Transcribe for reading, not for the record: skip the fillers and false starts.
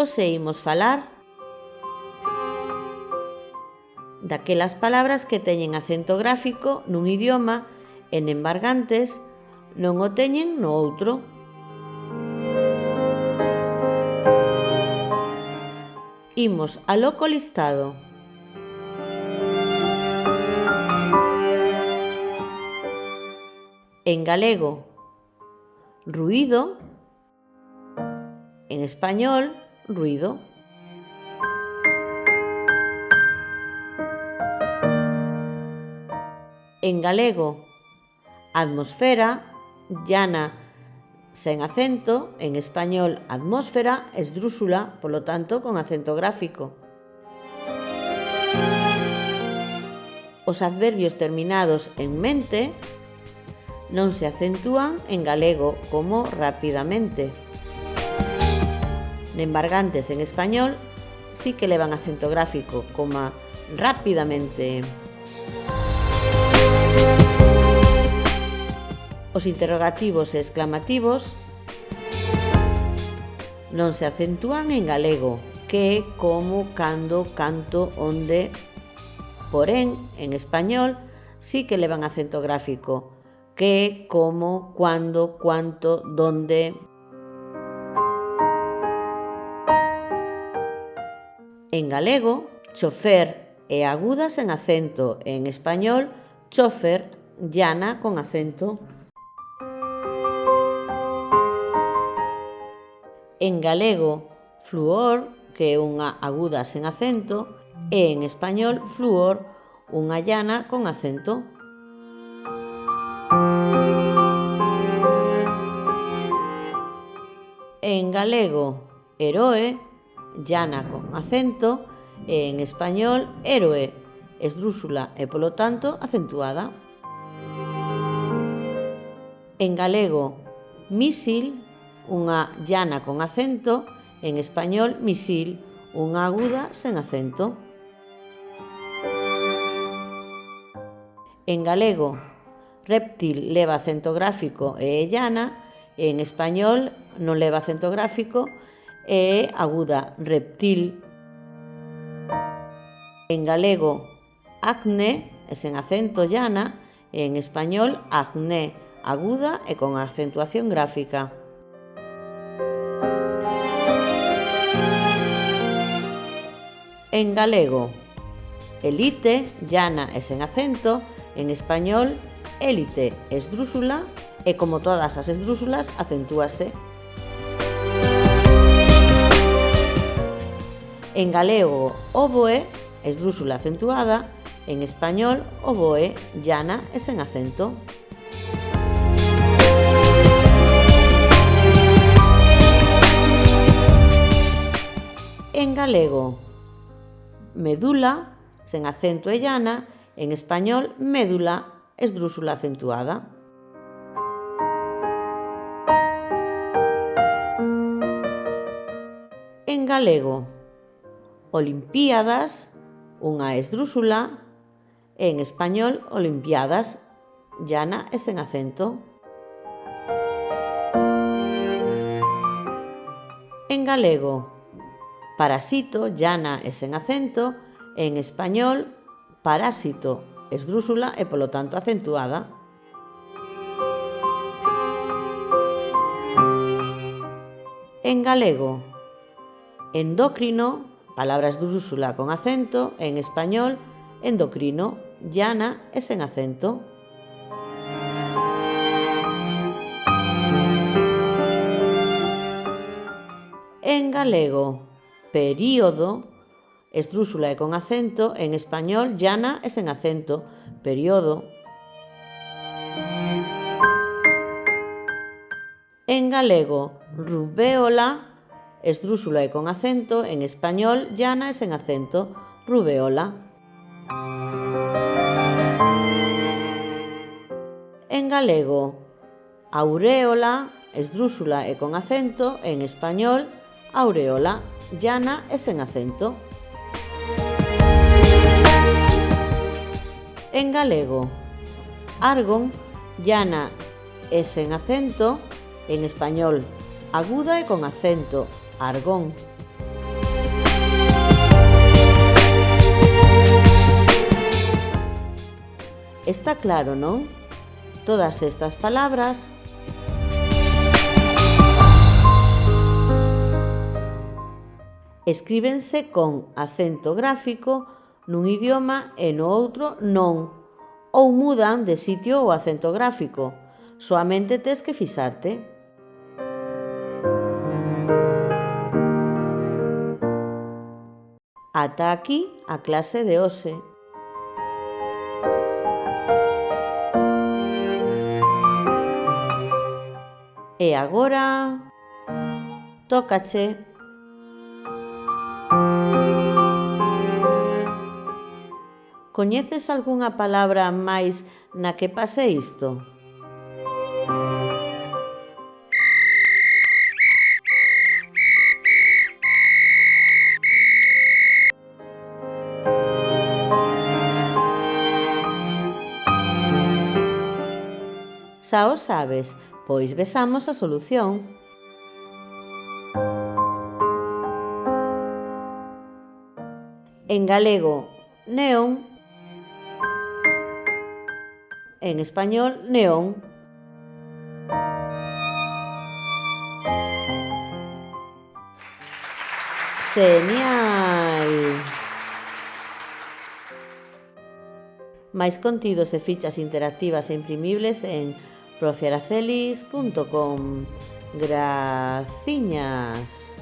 Hoxe imos falar daquelas palabras que teñen acento gráfico nun idioma e en embargantes non o teñen no outro. Imos aló co listado. En galego, ruído. En español, ruido. En galego, atmosfera, llana sen acento. En español, atmósfera, esdrúxula, polo tanto, con acento gráfico. Os adverbios terminados en mente non se acentúan en galego como rapidamente. Nembargantes en español sí que levan acento gráfico como rápidamente. Os interrogativos e exclamativos non se acentúan en galego, que, como, cando, canto, onde. Porén, en español sí que levan acento gráfico, que, como, cuando, cuánto, donde. En galego, chofer e aguda sen acento. En español, chofer, llana con acento. En galego, fluor, que é unha aguda sen acento, e en español, fluor, unha llana con acento. En galego, heroe, llana con acento, e en español, héroe, esdrúxula e, polo tanto, acentuada. En galego, mísil, unha llana con acento. En español, misil, unha aguda sen acento. En galego, réptil leva acento gráfico e é llana. En español non leva acento gráfico e é aguda, reptil. En galego, acne é sen acento, llana. E en español, acné, aguda e con acentuación gráfica. En galego, elite, llana e sen acento. En español, élite, esdrúxula e, como todas as esdrúxulas, acentúase. En galego, oboe, esdrúxula acentuada. En español, oboe, llana e sen acento. En galego, medula, sen acento e llana. En español, médula, esdrúxula acentuada. En galego, olimpíadas, unha esdrúxula. En español, olimpiadas, llana e sen acento. En galego, parasito, llana e sen acento. En español, parásito, esdrúxula e, polo tanto, acentuada. En galego, endócrino, palabra esdrúxula con acento. En español, endocrino, llana e sen acento. En galego, período, esdrúxula e con acento. En español, llana e sen acento, período. En galego, rubéola, esdrúxula e con acento. En español, llana e sen acento, rubéola. En galego, auréola, esdrúxula e con acento. En español, auréola, llana e sen acento. En galego, argon, llana e sen acento. En español, aguda e con acento, argón. Está claro, non? Todas estas palabras escríbense con acento gráfico nun idioma e no outro non, ou mudan de sitio o acento gráfico. Soamente tes que fixarte. Ata aquí a clase de hoxe. E agora tócache. Coñeces algunha palabra máis na que pase isto? Xa o sabes, pois vexamos a solución. En galego, neón. En español, neón. Genial! Máis contidos e fichas interactivas e imprimibles en profiaracelis.com. Graciñas!